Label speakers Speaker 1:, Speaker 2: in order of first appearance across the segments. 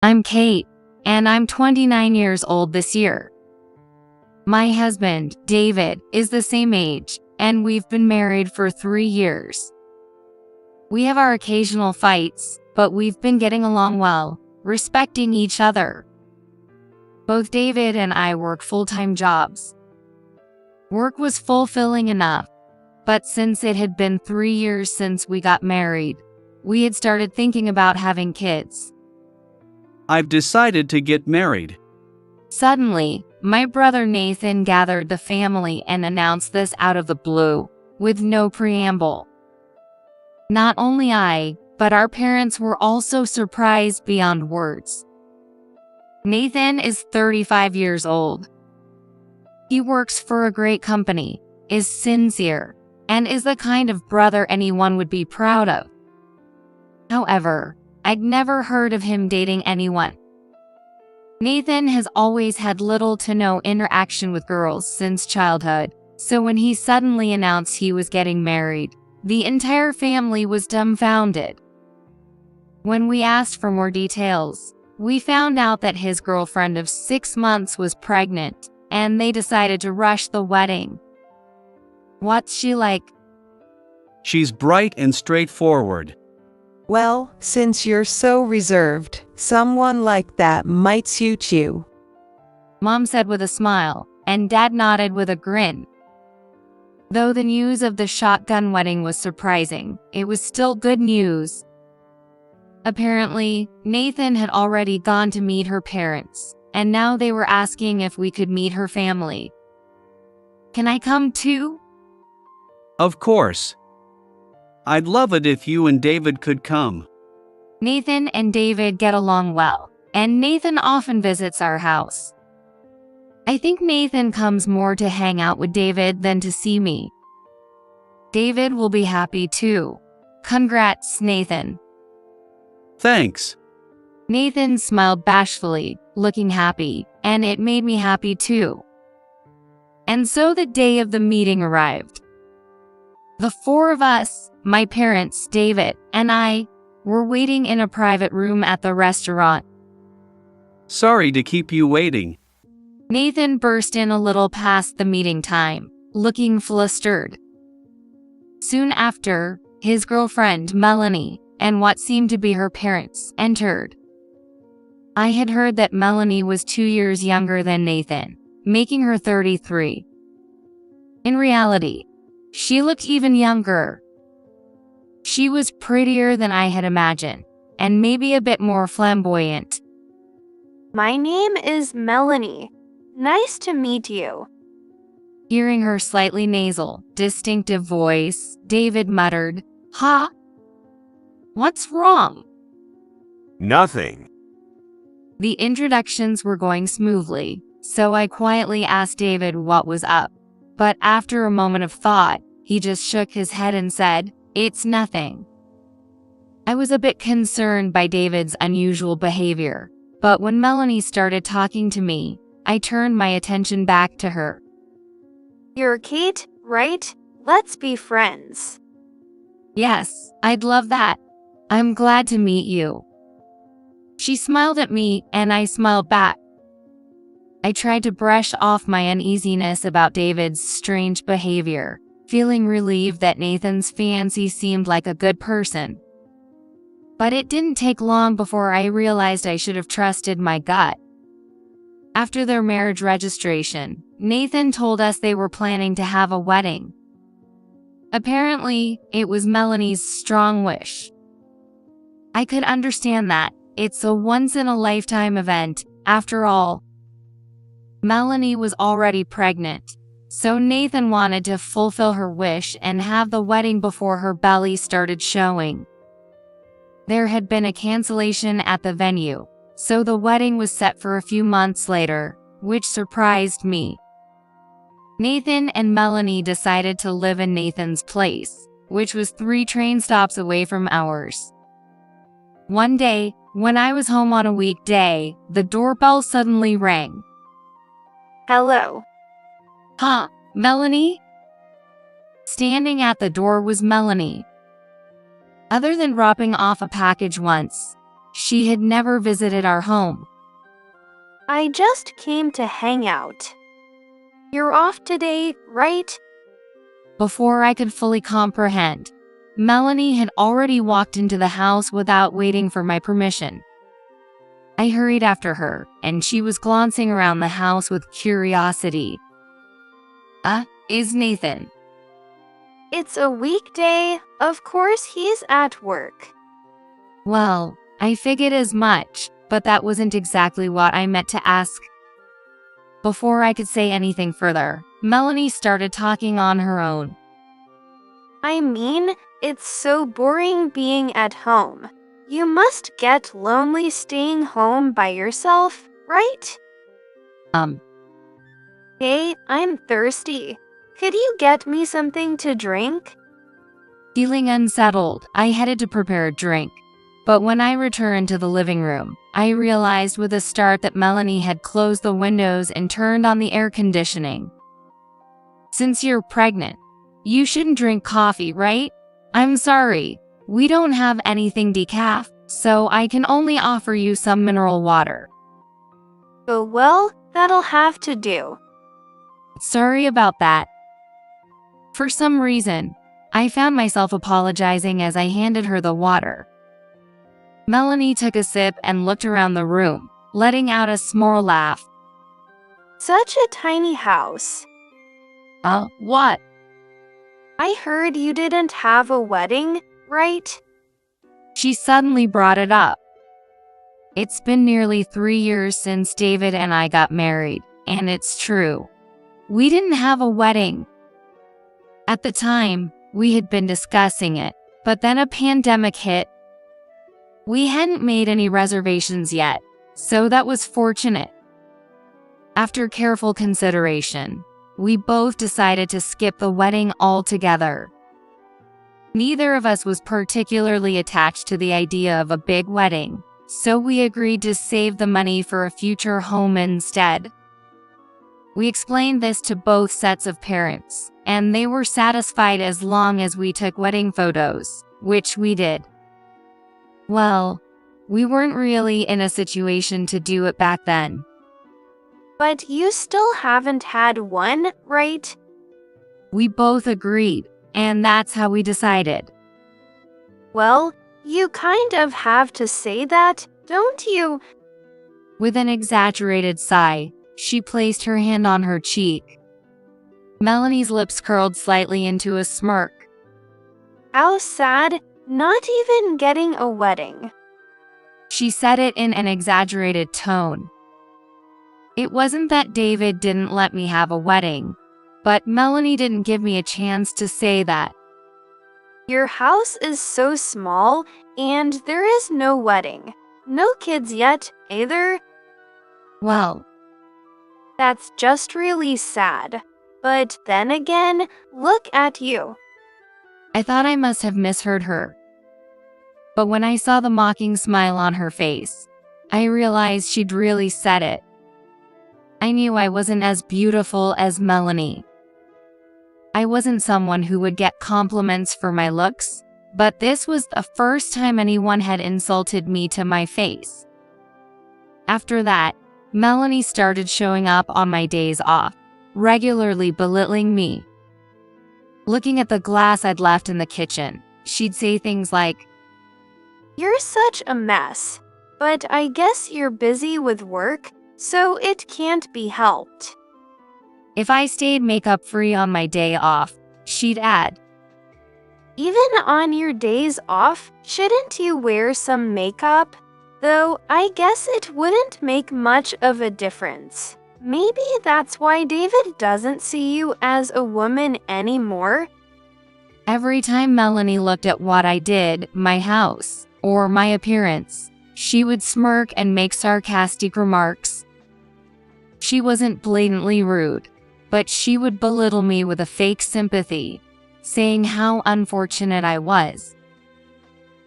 Speaker 1: I'm Kate, and I'm 29 years old this year. My husband, David, is the same age, and we've been married for 3 years. We have our occasional fights, but we've been getting along well, respecting each other. Both David and I work full-time jobs. Work was fulfilling enough, but since it had been 3 years since we got married, we had started thinking about having kids.
Speaker 2: I've decided to get married.
Speaker 1: Suddenly, my brother Nathan gathered the family and announced this out of the blue, with no preamble. Not only I, but our parents were also surprised beyond words. Nathan is 35 years old. He works for a great company, is sincere, and is the kind of brother anyone would be proud of. However, I'd never heard of him dating anyone. Nathan has always had little to no interaction with girls since childhood, so when he suddenly announced he was getting married, the entire family was dumbfounded. When we asked for more details, we found out that his girlfriend of 6 months was pregnant, and they decided to rush the wedding. What's she like?
Speaker 2: She's bright and straightforward.
Speaker 3: Well, since you're so reserved, someone like that might suit you.
Speaker 1: Mom said with a smile, and Dad nodded with a grin. Though the news of the shotgun wedding was surprising, it was still good news. Apparently, Nathan had already gone to meet her parents, and now they were asking if we could meet her family. Can I come too?
Speaker 2: Of course. I'd love it if you and David could come.
Speaker 1: Nathan and David get along well, and Nathan often visits our house. I think Nathan comes more to hang out with David than to see me. David will be happy too. Congrats, Nathan.
Speaker 2: Thanks.
Speaker 1: Nathan smiled bashfully, looking happy, and it made me happy too. And so the day of the meeting arrived. The 4 of us, my parents, David, and I, were waiting in a private room at the restaurant.
Speaker 2: Sorry to keep you waiting.
Speaker 1: Nathan burst in a little past the meeting time, looking flustered. Soon after, his girlfriend, Melanie, and what seemed to be her parents, entered. I had heard that Melanie was 2 years younger than Nathan, making her 33. In reality, she looked even younger. She was prettier than I had imagined, and maybe a bit more flamboyant.
Speaker 4: My name is Melanie. Nice to meet you.
Speaker 1: Hearing her slightly nasal, distinctive voice, David muttered, "Huh? What's wrong?"
Speaker 5: Nothing.
Speaker 1: The introductions were going smoothly, so I quietly asked David what was up. But after a moment of thought, he just shook his head and said, "It's nothing." I was a bit concerned by David's unusual behavior, but when Melanie started talking to me, I turned my attention back to her.
Speaker 4: You're Kate, right? Let's be friends.
Speaker 1: Yes, I'd love that. I'm glad to meet you. She smiled at me, and I smiled back. I tried to brush off my uneasiness about David's strange behavior, feeling relieved that Nathan's fiancé seemed like a good person. But it didn't take long before I realized I should have trusted my gut. After their marriage registration, Nathan told us they were planning to have a wedding. Apparently, it was Melanie's strong wish. I could understand that. It's a once-in-a-lifetime event, after all. Melanie was already pregnant, so Nathan wanted to fulfill her wish and have the wedding before her belly started showing. There had been a cancellation at the venue, so the wedding was set for a few months later, which surprised me. Nathan and Melanie decided to live in Nathan's place, which was 3 train stops away from ours. One day, when I was home on a weekday, the doorbell suddenly rang.
Speaker 4: Hello.
Speaker 1: Huh, Melanie? Standing at the door was Melanie. Other than dropping off a package once, She had never visited our home.
Speaker 4: I just came to hang out. You're off today, right?
Speaker 1: Before I could fully comprehend, Melanie had already walked into the house without waiting for my permission. I hurried after her, and she was glancing around the house with curiosity. Is Nathan?
Speaker 4: It's a weekday. Of course he's at work.
Speaker 1: Well, I figured as much, but that wasn't exactly what I meant to ask. Before I could say anything further, Melanie started talking on her own.
Speaker 4: I mean, it's so boring being at home. You must get lonely staying home by yourself, right? Hey, I'm thirsty. Could you get me something to drink?
Speaker 1: Feeling unsettled, I headed to prepare a drink. But when I returned to the living room, I realized with a start that Melanie had closed the windows and turned on the air conditioning. Since you're pregnant, you shouldn't drink coffee, right? I'm sorry, we don't have anything decaf, so I can only offer you some mineral water.
Speaker 4: Oh well, that'll have to do.
Speaker 1: Sorry about that. For some reason, I found myself apologizing as I handed her the water. Melanie took a sip and looked around the room, letting out a small laugh.
Speaker 4: Such a tiny house.
Speaker 1: What?
Speaker 4: I heard you didn't have a wedding, right?
Speaker 1: She suddenly brought it up. It's been nearly 3 years since David and I got married, and it's true. We didn't have a wedding. At the time, we had been discussing it, but then a pandemic hit. We hadn't made any reservations yet, so that was fortunate. After careful consideration, we both decided to skip the wedding altogether. Neither of us was particularly attached to the idea of a big wedding, so we agreed to save the money for a future home instead. We explained this to both sets of parents, and they were satisfied as long as we took wedding photos, which we did. Well, we weren't really in a situation to do it back then.
Speaker 4: But you still haven't had one, right?
Speaker 1: We both agreed, and that's how we decided.
Speaker 4: Well, you kind of have to say that, don't you?
Speaker 1: With an exaggerated sigh, she placed her hand on her cheek. Melanie's lips curled slightly into a smirk.
Speaker 4: How sad, not even getting a wedding.
Speaker 1: She said it in an exaggerated tone. It wasn't that David didn't let me have a wedding, but Melanie didn't give me a chance to say that.
Speaker 4: Your house is so small, and there is no wedding. No kids yet, either.
Speaker 1: Well,
Speaker 4: that's just really sad. But then again, look at you.
Speaker 1: I thought I must have misheard her. But when I saw the mocking smile on her face, I realized she'd really said it. I knew I wasn't as beautiful as Melanie. I wasn't someone who would get compliments for my looks, but this was the first time anyone had insulted me to my face. After that, Melanie started showing up on my days off, regularly belittling me. Looking at the glass I'd left in the kitchen, she'd say things like,
Speaker 4: "You're such a mess, but I guess you're busy with work, so it can't be helped."
Speaker 1: If I stayed makeup-free on my day off, she'd add,
Speaker 4: "Even on your days off, shouldn't you wear some makeup? Though I guess it wouldn't make much of a difference. Maybe that's why David doesn't see you as a woman anymore."
Speaker 1: Every time Melanie looked at what I did, my house, or my appearance, she would smirk and make sarcastic remarks. She wasn't blatantly rude, but she would belittle me with a fake sympathy, saying how unfortunate I was.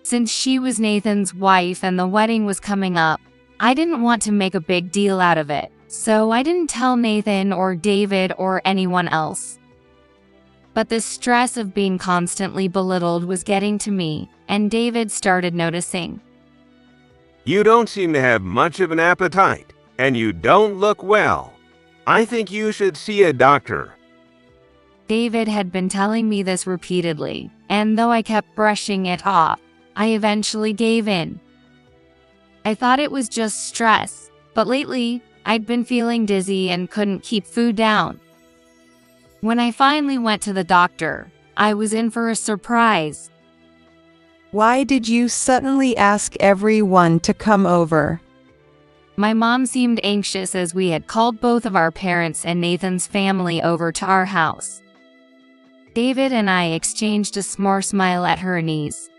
Speaker 1: Since she was Nathan's wife and the wedding was coming up, I didn't want to make a big deal out of it, so I didn't tell Nathan or David or anyone else. But the stress of being constantly belittled was getting to me, and David started noticing.
Speaker 5: You don't seem to have much of an appetite, and you don't look well. I think you should see a doctor.
Speaker 1: David had been telling me this repeatedly, and though I kept brushing it off, I eventually gave in. I thought it was just stress, but lately, I'd been feeling dizzy and couldn't keep food down. When I finally went to the doctor, I was in for a surprise.
Speaker 3: Why did you suddenly ask everyone to come over?
Speaker 1: My mom seemed anxious as we had called both of our parents and Nathan's family over to our house. David and I exchanged a small smile at her knees.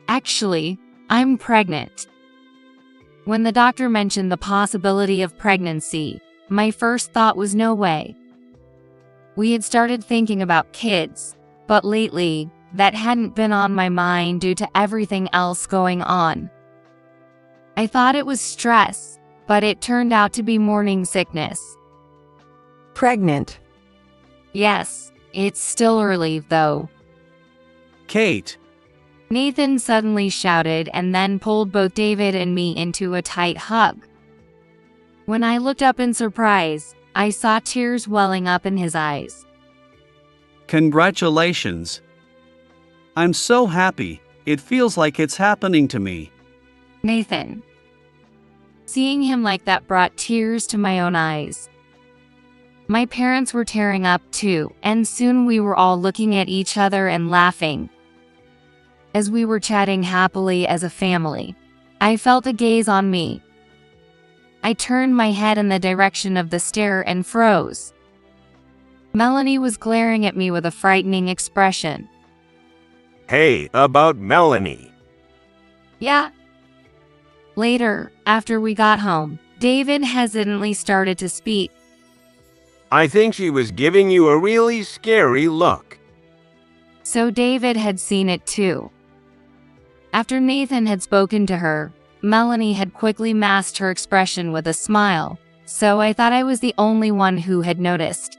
Speaker 1: Actually, I'm pregnant. When the doctor mentioned the possibility of pregnancy, my first thought was no way. We had started thinking about kids, but lately, that hadn't been on my mind due to everything else going on. I thought it was stress, but it turned out to be morning sickness.
Speaker 3: Pregnant.
Speaker 1: Yes, it's still early, though.
Speaker 2: Kate,
Speaker 1: Nathan suddenly shouted and then pulled both David and me into a tight hug. When I looked up in surprise, I saw tears welling up in his eyes.
Speaker 2: congratulations. I'm so happy, it feels like it's happening to me.
Speaker 1: Nathan. Seeing him like that brought tears to my own eyes. My parents were tearing up too, and soon we were all looking at each other and laughing. As we were chatting happily as a family, I felt a gaze on me. I turned my head in the direction of the stare and froze. Melanie was glaring at me with a frightening expression.
Speaker 5: Hey, about Melanie.
Speaker 1: Yeah. Later, after we got home, David hesitantly started to speak.
Speaker 5: I think she was giving you a really scary look.
Speaker 1: So David had seen it too. After Nathan had spoken to her, Melanie had quickly masked her expression with a smile, so I thought I was the only one who had noticed.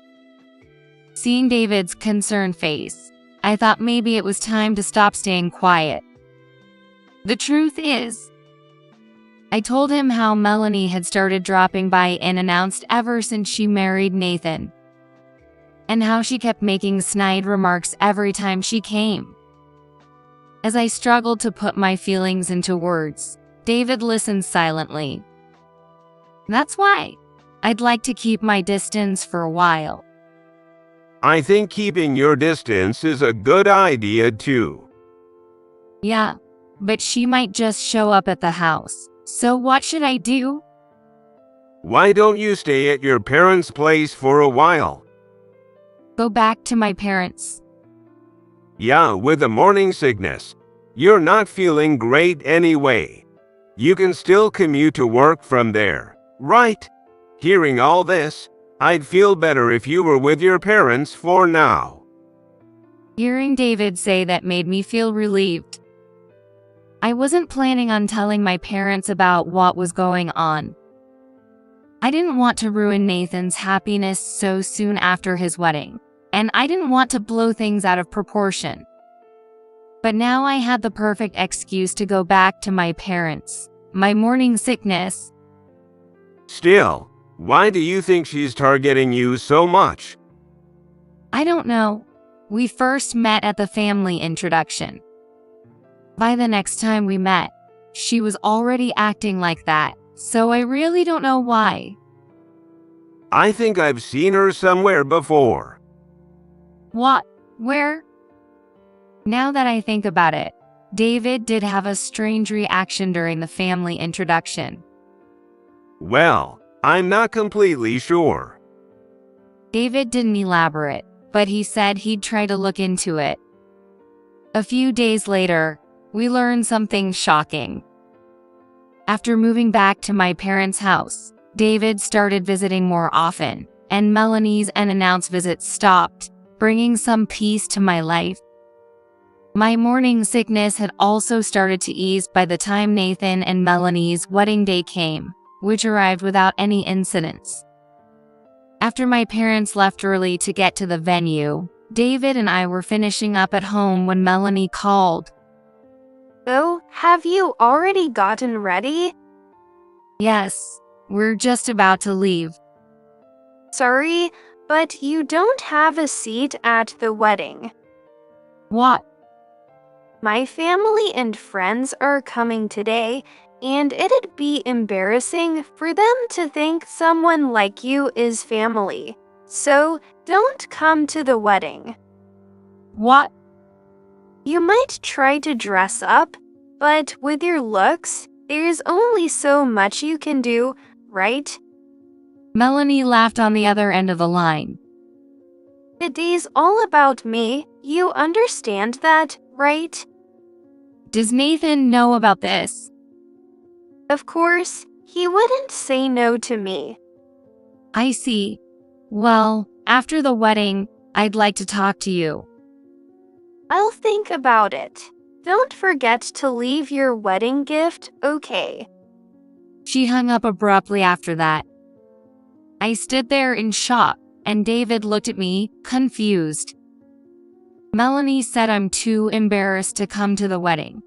Speaker 1: Seeing David's concerned face, I thought maybe it was time to stop staying quiet. The truth is, I told him how Melanie had started dropping by unannounced ever since she married Nathan, and how she kept making snide remarks every time she came. As I struggled to put my feelings into words, David listened silently. That's why I'd like to keep my distance for a while.
Speaker 5: I think keeping your distance is a good idea too.
Speaker 1: Yeah, but she might just show up at the house. So what should I do?
Speaker 5: Why don't you stay at your parents' place for a while?
Speaker 1: Go back to my parents.
Speaker 5: Yeah, with the morning sickness. You're not feeling great anyway. You can still commute to work from there, right? Hearing all this, I'd feel better if you were with your parents for now.
Speaker 1: Hearing David say that made me feel relieved. I wasn't planning on telling my parents about what was going on. I didn't want to ruin Nathan's happiness so soon after his wedding, and I didn't want to blow things out of proportion. But now I had the perfect excuse to go back to my parents. My morning sickness.
Speaker 5: Still, why do you think she's targeting you so much?
Speaker 1: I don't know. We first met at the family introduction. By the next time we met, she was already acting like that, so I really don't know why.
Speaker 5: I think I've seen her somewhere before.
Speaker 1: What? Where? Now that I think about it, David did have a strange reaction during the family introduction.
Speaker 5: Well, I'm not completely sure.
Speaker 1: David didn't elaborate, but he said he'd try to look into it. A few days later, we learned something shocking. After moving back to my parents' house, David started visiting more often, and Melanie's unannounced visits stopped, bringing some peace to my life. My morning sickness had also started to ease by the time Nathan and Melanie's wedding day came, which arrived without any incidents. After my parents left early to get to the venue, David and I were finishing up at home when Melanie called.
Speaker 4: Oh, have you already gotten ready?
Speaker 1: Yes, we're just about to leave.
Speaker 4: Sorry, but you don't have a seat at the wedding.
Speaker 1: What?
Speaker 4: My family and friends are coming today, and it'd be embarrassing for them to think someone like you is family. So, don't come to the wedding.
Speaker 1: What?
Speaker 4: You might try to dress up, but with your looks, there's only so much you can do, right?
Speaker 1: Melanie laughed on the other end of the line.
Speaker 4: The day's all about me, you understand that, right?
Speaker 1: Does Nathan know about this?
Speaker 4: Of course, he wouldn't say no to me.
Speaker 1: I see. Well, after the wedding, I'd like to talk to you.
Speaker 4: I'll think about it. Don't forget to leave your wedding gift, okay?
Speaker 1: She hung up abruptly after that. I stood there in shock, and David looked at me, confused. Melanie said I'm too embarrassed to come to the wedding.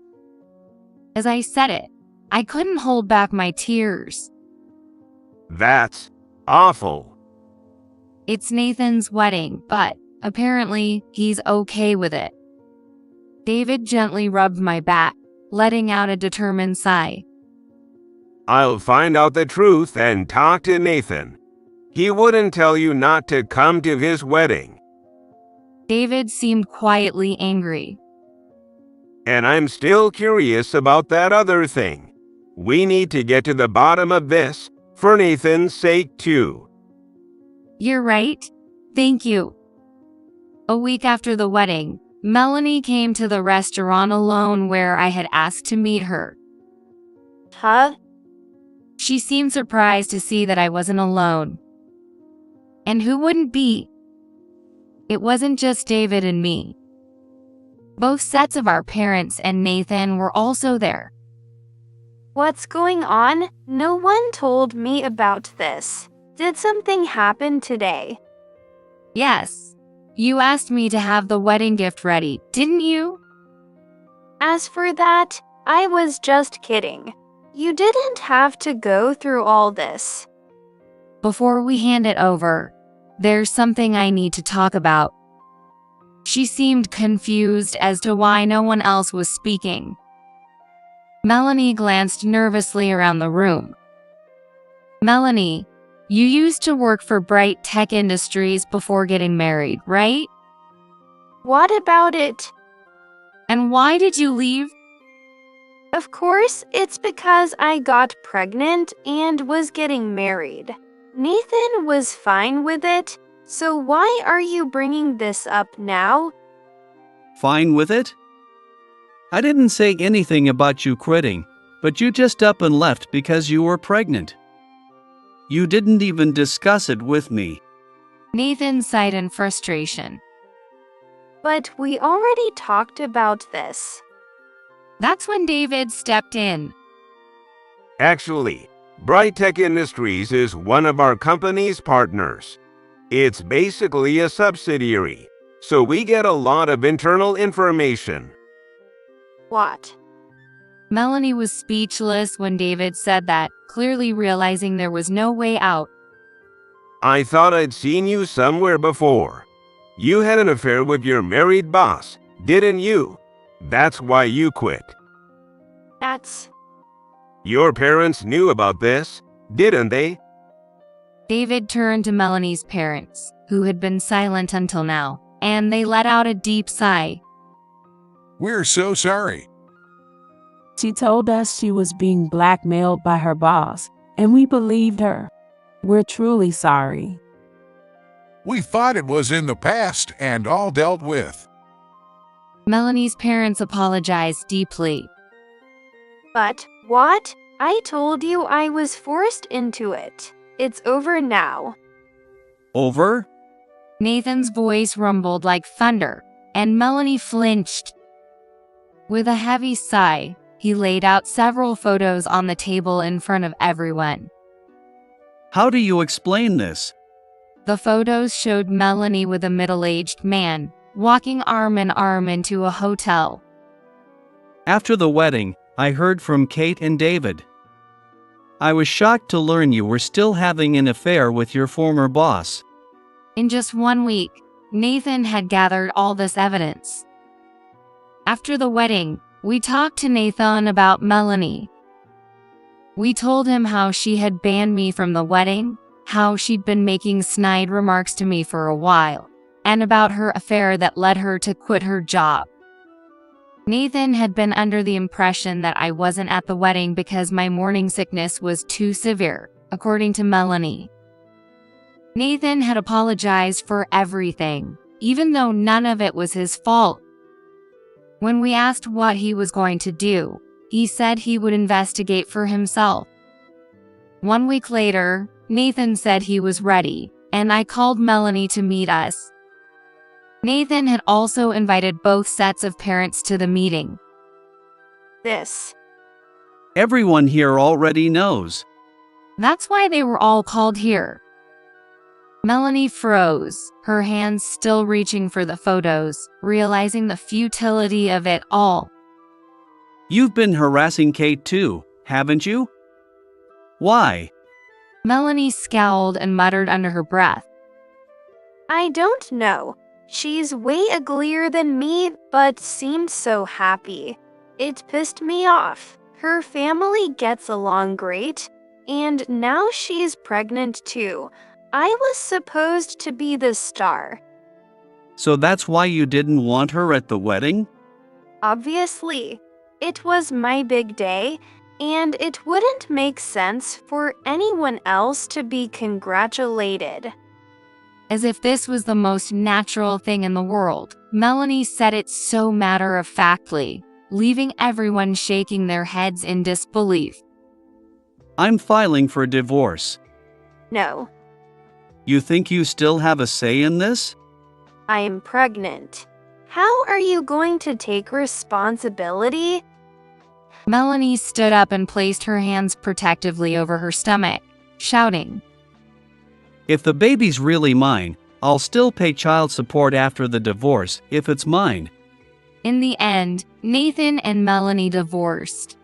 Speaker 1: As I said it, I couldn't hold back my tears.
Speaker 5: That's awful.
Speaker 1: It's Nathan's wedding, but apparently he's okay with it. David gently rubbed my back, letting out a determined sigh.
Speaker 5: I'll find out the truth and talk to Nathan. He wouldn't tell you not to come to his wedding.
Speaker 1: David seemed quietly angry.
Speaker 5: And I'm still curious about that other thing. We need to get to the bottom of this, for Nathan's sake too.
Speaker 1: You're right. Thank you. A week after the wedding, Melanie came to the restaurant alone where I had asked to meet her.
Speaker 4: Huh?
Speaker 1: She seemed surprised to see that I wasn't alone. And who wouldn't be? It wasn't just David and me. Both sets of our parents and Nathan were also there.
Speaker 4: What's going on? No one told me about this. Did something happen today?
Speaker 1: Yes. You asked me to have the wedding gift ready, didn't you?
Speaker 4: As for that, I was just kidding. You didn't have to go through all this.
Speaker 1: Before we hand it over, there's something I need to talk about. She seemed confused as to why no one else was speaking. Melanie glanced nervously around the room. Melanie, you used to work for Bright Tech Industries before getting married, right?
Speaker 4: What about it?
Speaker 1: And why did you leave?
Speaker 4: Of course, it's because I got pregnant and was getting married. Nathan was fine with it, so why are you bringing this up now?
Speaker 2: Fine with it? I didn't say anything about you quitting, but you just up and left because you were pregnant. You didn't even discuss it with me.
Speaker 1: Nathan sighed in frustration.
Speaker 4: But we already talked about this.
Speaker 1: That's when David stepped in.
Speaker 5: Actually, Bright Tech Industries is one of our company's partners. It's basically a subsidiary, so we get a lot of internal information.
Speaker 4: What?
Speaker 1: Melanie was speechless when David said that, clearly realizing there was no way out.
Speaker 5: I thought I'd seen you somewhere before. You had an affair with your married boss, didn't you? That's why you quit.
Speaker 4: That's...
Speaker 5: Your parents knew about this, didn't they?
Speaker 1: David turned to Melanie's parents, who had been silent until now, and they let out a deep sigh.
Speaker 6: We're so sorry.
Speaker 7: She told us she was being blackmailed by her boss, and we believed her. We're truly sorry.
Speaker 6: We thought it was in the past and all dealt with.
Speaker 1: Melanie's parents apologized deeply.
Speaker 4: But, what? I told you I was forced into it. It's over now.
Speaker 2: Over?
Speaker 1: Nathan's voice rumbled like thunder, and Melanie flinched. With a heavy sigh, he laid out several photos on the table in front of everyone.
Speaker 2: How do you explain this?
Speaker 1: The photos showed Melanie with a middle-aged man, walking arm in arm into a hotel.
Speaker 2: After the wedding, I heard from Kate and David. I was shocked to learn you were still having an affair with your former boss.
Speaker 1: In just 1 week, Nathan had gathered all this evidence. After the wedding, we talked to Nathan about Melanie. We told him how she had banned me from the wedding, how she'd been making snide remarks to me for a while, and about her affair that led her to quit her job. Nathan had been under the impression that I wasn't at the wedding because my morning sickness was too severe, according to Melanie. Nathan had apologized for everything, even though none of it was his fault. When we asked what he was going to do, he said he would investigate for himself. 1 week later, Nathan said he was ready, and I called Melanie to meet us. Nathan had also invited both sets of parents to the meeting.
Speaker 4: This.
Speaker 2: Everyone here already knows.
Speaker 1: That's why they were all called here. Melanie froze, her hands still reaching for the photos, realizing the futility of it all.
Speaker 2: You've been harassing Kate too, haven't you? Why?
Speaker 1: Melanie scowled and muttered under her breath.
Speaker 4: I don't know. She's way uglier than me, but seemed so happy. It pissed me off. Her family gets along great, and now she's pregnant too. I was supposed to be the star.
Speaker 2: So that's why you didn't want her at the wedding?
Speaker 4: Obviously. It was my big day, and it wouldn't make sense for anyone else to be congratulated.
Speaker 1: As if this was the most natural thing in the world, Melanie said it so matter-of-factly, leaving everyone shaking their heads in disbelief.
Speaker 2: I'm filing for divorce.
Speaker 4: No,
Speaker 2: You think you still have a say in this?
Speaker 4: I am pregnant. How are you going to take responsibility?
Speaker 1: Melanie stood up and placed her hands protectively over her stomach, shouting,
Speaker 2: If the baby's really mine, I'll still pay child support after the divorce if it's mine.
Speaker 1: In the end, Nathan and Melanie divorced.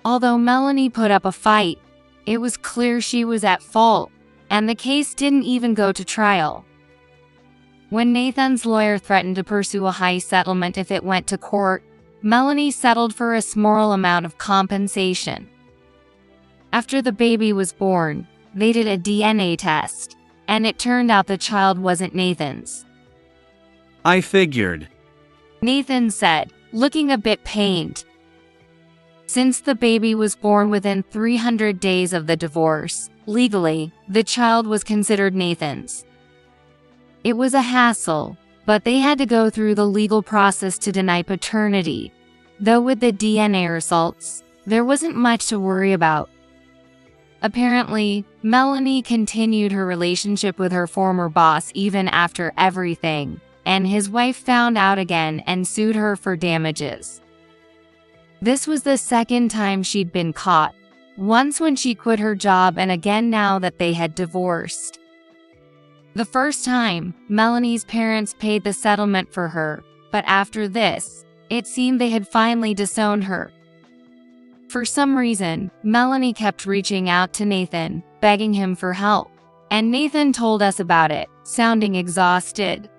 Speaker 1: Although Melanie put up a fight, it was clear she was at fault, and the case didn't even go to trial. When Nathan's lawyer threatened to pursue a high settlement if it went to court, Melanie settled for a small amount of compensation. After the baby was born, they did a DNA test, and it turned out the child wasn't Nathan's.
Speaker 2: I figured.
Speaker 1: Nathan said, looking a bit pained. Since the baby was born within 300 days of the divorce, legally, the child was considered Nathan's. It was a hassle, but they had to go through the legal process to deny paternity. Though with the DNA results, there wasn't much to worry about. Apparently, Melanie continued her relationship with her former boss even after everything, and his wife found out again and sued her for damages. This was the second time she'd been caught, once when she quit her job and again now that they had divorced. The first time, Melanie's parents paid the settlement for her, but after this, it seemed they had finally disowned her. For some reason, Melanie kept reaching out to Nathan, begging him for help, and Nathan told us about it, sounding exhausted.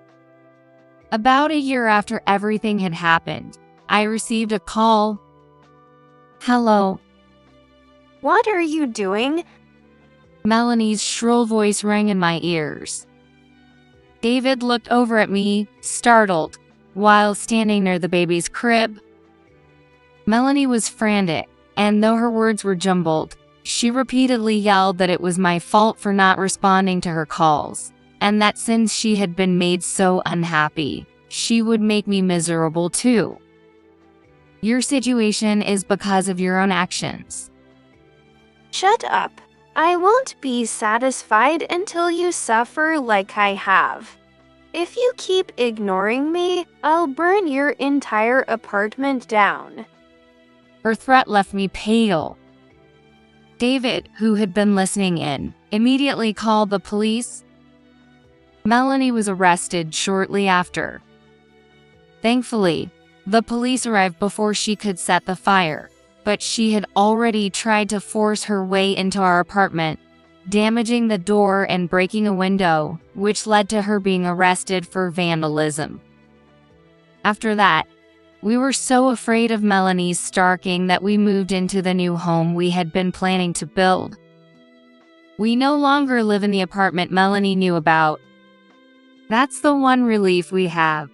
Speaker 1: About a year after everything had happened, I received a call. Hello.
Speaker 4: What are you doing?
Speaker 1: Melanie's shrill voice rang in my ears. David looked over at me, startled, while standing near the baby's crib. Melanie was frantic, and though her words were jumbled, she repeatedly yelled that it was my fault for not responding to her calls, and that since she had been made so unhappy, she would make me miserable too. Your situation is because of your own actions.
Speaker 4: Shut up. I won't be satisfied until you suffer like I have. If you keep ignoring me, I'll burn your entire apartment down.
Speaker 1: Her threat left me pale. David, who had been listening in, immediately called the police. Melanie was arrested shortly after. Thankfully, The police arrived before she could set the fire, but she had already tried to force her way into our apartment, damaging the door and breaking a window, which led to her being arrested for vandalism. After that, we were so afraid of Melanie's stalking that we moved into the new home we had been planning to build. We no longer live in the apartment Melanie knew about. That's the one relief we have.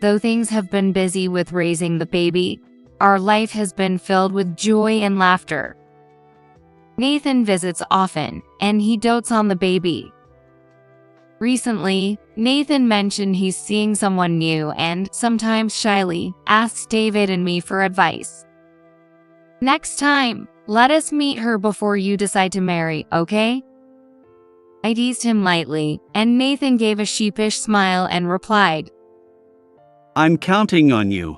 Speaker 1: Though things have been busy with raising the baby, our life has been filled with joy and laughter. Nathan visits often, and he dotes on the baby. Recently, Nathan mentioned he's seeing someone new and, sometimes shyly, asks David and me for advice. Next time, let us meet her before you decide to marry, okay? I teased him lightly, and Nathan gave a sheepish smile and replied,
Speaker 2: I'm counting on you.